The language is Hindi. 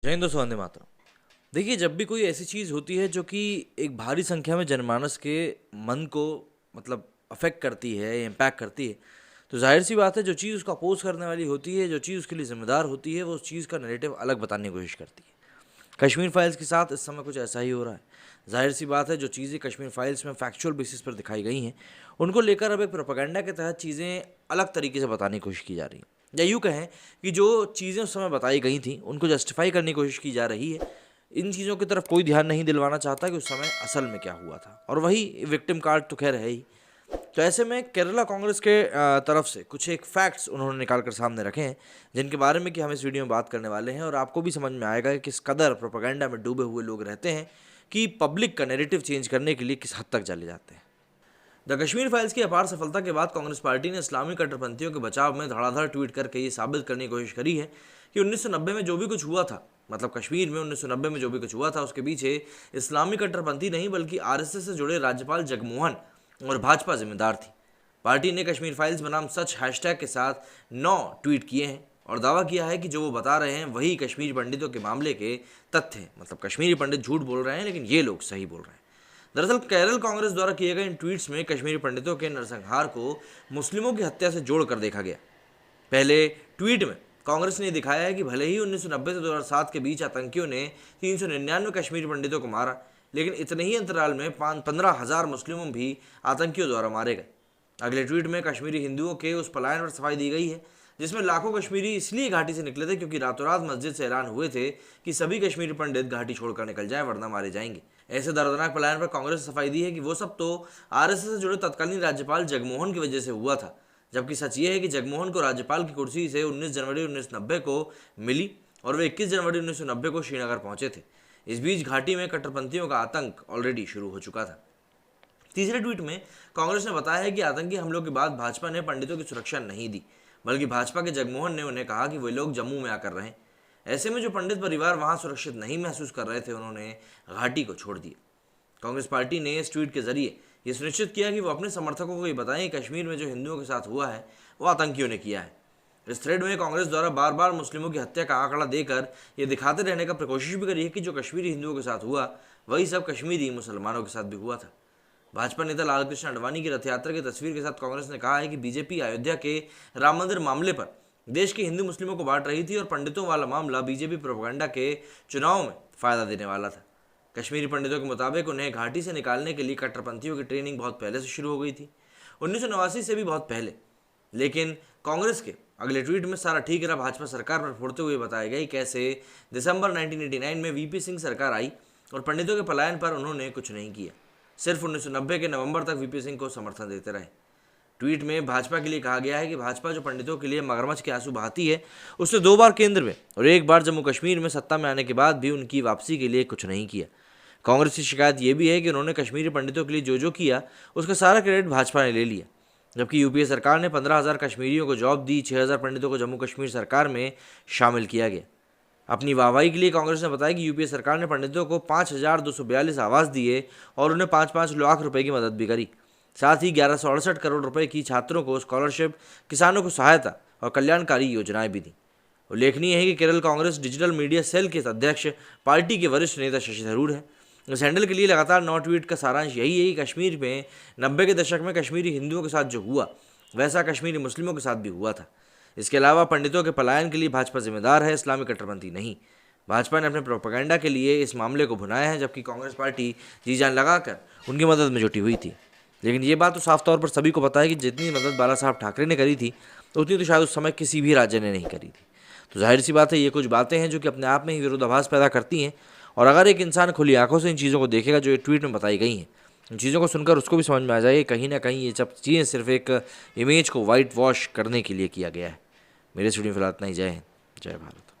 जय हिंद दोस्तों, वंदे मातरम। देखिए, जब भी कोई ऐसी चीज़ होती है जो कि एक भारी संख्या में जनमानस के मन को मतलब अफेक्ट करती है, इम्पैक्ट करती है, तो जाहिर सी बात है जो चीज़ उसको अपोज करने वाली होती है, जो चीज़ उसके लिए जिम्मेदार होती है, वो उस चीज़ का नैरेटिव अलग बताने की कोशिश करती है। कश्मीर फाइल्स के साथ इस समय कुछ ऐसा ही हो रहा है। जाहिर सी बात है जो चीज़ें कश्मीर फाइल्स में फैक्चुअल बेसिस पर दिखाई गई हैं, उनको लेकर अब एक प्रोपेगेंडा के तहत चीज़ें अलग तरीके से बताने की कोशिश की जा रही हैं। या यूँ कहें कि जो चीज़ें उस समय बताई गई थी उनको जस्टिफाई करने की कोशिश की जा रही है। इन चीज़ों की तरफ कोई ध्यान नहीं दिलवाना चाहता कि उस समय असल में क्या हुआ था, और वही विक्टिम कार्ड तो खैर है ही। तो ऐसे में केरला कांग्रेस के तरफ से कुछ एक फैक्ट्स उन्होंने निकाल कर सामने रखे हैं, जिनके बारे में कि हम इस वीडियो में बात करने वाले हैं, और आपको भी समझ में आएगा कि किस कदर प्रोपेगेंडा में डूबे हुए लोग रहते हैं कि पब्लिक का नैरेटिव चेंज करने के लिए किस हद तक चले जाते हैं। द कश्मीर फाइल्स की अपार सफलता के बाद कांग्रेस पार्टी ने इस्लामी कट्टरपंथियों के बचाव में धड़ाधड़ ट्वीट करके ये साबित करने की कोशिश करी है कि 1990 में जो भी कुछ हुआ था, मतलब कश्मीर में 1990 में जो भी कुछ हुआ था, उसके पीछे इस्लामी कट्टरपंथी नहीं बल्कि आरएसएस से जुड़े राज्यपाल जगमोहन और भाजपा जिम्मेदार थी। पार्टी ने कश्मीर फाइल्स बनाम सच हैशटैग के साथ 9 ट्वीट किए हैं और दावा किया है कि जो वो बता रहे हैं वही कश्मीरी पंडितों के मामले के तथ्य हैं। मतलब कश्मीरी पंडित झूठ बोल रहे हैं, लेकिन ये लोग सही बोल रहे हैं। दरअसल केरल कांग्रेस द्वारा किए गए इन ट्वीट्स में कश्मीरी पंडितों के नरसंहार को मुस्लिमों की हत्या से जोड़कर देखा गया। पहले ट्वीट में कांग्रेस ने दिखाया है कि भले ही 1990 से 2007 के बीच आतंकियों ने 399 कश्मीरी पंडितों को मारा, लेकिन इतने ही अंतराल में 15,000 मुस्लिमों भी आतंकियों द्वारा मारे गए। अगले ट्वीट में कश्मीरी हिंदुओं के उस पलायन पर सफाई दी गई है जिसमें लाखों कश्मीरी इसलिए घाटी से निकले थे क्योंकि रातों रात मस्जिद से ऐलान हुए थे कि सभी कश्मीरी पंडित घाटी छोड़कर निकल जाएं वरना मारे जाएंगे। ऐसे दर्दनाक पलायन पर कांग्रेस ने सफाई दी है कि वो सब तो आरएसएस से जुड़े तत्कालीन राज्यपाल जगमोहन की वजह से हुआ था, जबकि सच ये है कि जगमोहन को राज्यपाल की कुर्सी से 19 जनवरी 1990 को मिली और वे 21 जनवरी 1990 को श्रीनगर पहुंचे थे। इस बीच घाटी में कट्टरपंथियों का आतंक ऑलरेडी शुरू हो चुका था। तीसरे ट्वीट में कांग्रेस ने बताया है कि आतंकी हमलों के बाद भाजपा ने पंडितों की सुरक्षा नहीं दी, बल्कि भाजपा के जगमोहन ने उन्हें कहा कि वे लोग जम्मू में आकर रहें। ऐसे में जो पंडित परिवार वहां सुरक्षित नहीं महसूस कर रहे थे, उन्होंने घाटी को छोड़ दिया। कांग्रेस पार्टी ने इस ट्वीट के जरिए ये सुनिश्चित किया कि वो अपने समर्थकों को ये बताएं कि कश्मीर में जो हिंदुओं के साथ हुआ है वो आतंकियों ने किया है। इस थ्रेड में कांग्रेस द्वारा बार बार मुस्लिमों की हत्या का आंकड़ा देकर ये दिखाते रहने का कोशिश भी करी है कि जो कश्मीरी हिंदुओं के साथ हुआ वही सब कश्मीरी मुसलमानों के साथ भी हुआ था। भाजपा नेता लालकृष्ण आडवाणी की रथ यात्रा की तस्वीर के साथ कांग्रेस ने कहा है कि बीजेपी अयोध्या के राम मंदिर मामले पर देश के हिंदू मुस्लिमों को बांट रही थी और पंडितों वाला मामला बीजेपी प्रोपेगेंडा के चुनाव में फायदा देने वाला था। कश्मीरी पंडितों के मुताबिक उन्हें घाटी से निकालने के लिए कट्टरपंथियों की ट्रेनिंग बहुत पहले से शुरू हो गई थी, 1989 से भी बहुत पहले। लेकिन कांग्रेस के अगले ट्वीट में सारा ठीक रहा भाजपा सरकार पर फोड़ते हुए बताया गया कैसे दिसंबर 1989 में वीपी सिंह सरकार आई और पंडितों के पलायन पर उन्होंने कुछ नहीं किया, सिर्फ 1990 के नवंबर तक वीपी सिंह को समर्थन देते रहे। ट्वीट में भाजपा के लिए कहा गया है कि भाजपा जो पंडितों के लिए मगरमच्छ के आंसू बहाती है, उसने 2 बार केंद्र में और 1 बार जम्मू कश्मीर में सत्ता में आने के बाद भी उनकी वापसी के लिए कुछ नहीं किया। कांग्रेस की शिकायत यह भी है कि उन्होंने कश्मीरी पंडितों के लिए जो जो किया उसका सारा क्रेडिट भाजपा ने ले लिया, जबकि यूपीए सरकार ने 15,000 कश्मीरियों को जॉब दी, 6,000 पंडितों को जम्मू कश्मीर सरकार में शामिल किया गया। अपनी वाहवाही के लिए कांग्रेस ने बताया कि यूपीए सरकार ने पंडितों को 5,242 आवास दिए और उन्हें 5-5 लाख रुपए की मदद भी करी। साथ ही 1168 करोड़ रुपए की छात्रों को स्कॉलरशिप, किसानों को सहायता और कल्याणकारी योजनाएं भी दी। उल्लेखनीय है कि Kerala Congress digital media cell के अध्यक्ष पार्टी के वरिष्ठ नेता शशि थरूर हैं। इस हैंडल के लिए लगातार 9 ट्वीट का सारांश यही है कि कश्मीर में 90 के दशक में कश्मीरी हिंदुओं के साथ जो हुआ वैसा कश्मीरी मुस्लिमों के साथ भी हुआ था। इसके अलावा पंडितों के पलायन के लिए भाजपा जिम्मेदार है, इस्लामी कट्टरपंथी नहीं। भाजपा ने अपने प्रोपेगेंडा के लिए इस मामले को भुनाया है, जबकि कांग्रेस पार्टी जी जान लगाकर उनकी मदद में जुटी हुई थी। लेकिन ये बात तो साफ तौर पर सभी को पता है कि जितनी मदद बाला साहब ठाकरे ने करी थी उतनी तो शायद उस समय किसी भी राज्य ने नहीं करी थी। तो जाहिर सी बात है ये कुछ बातें हैं जो कि अपने आप में ही विरोधाभास पैदा करती हैं, और अगर एक इंसान खुली आंखों से इन चीज़ों को देखेगा जो एक ट्वीट में बताई गई हैं, इन चीज़ों को सुनकर उसको भी समझ में आ जाए कहीं ना कहीं ये सब चीज़ें सिर्फ एक इमेज को वाइट वॉश करने के लिए किया गया है। मेरे स्टूडियो फिलहाल इतना ही। जय हिंद, जय भारत।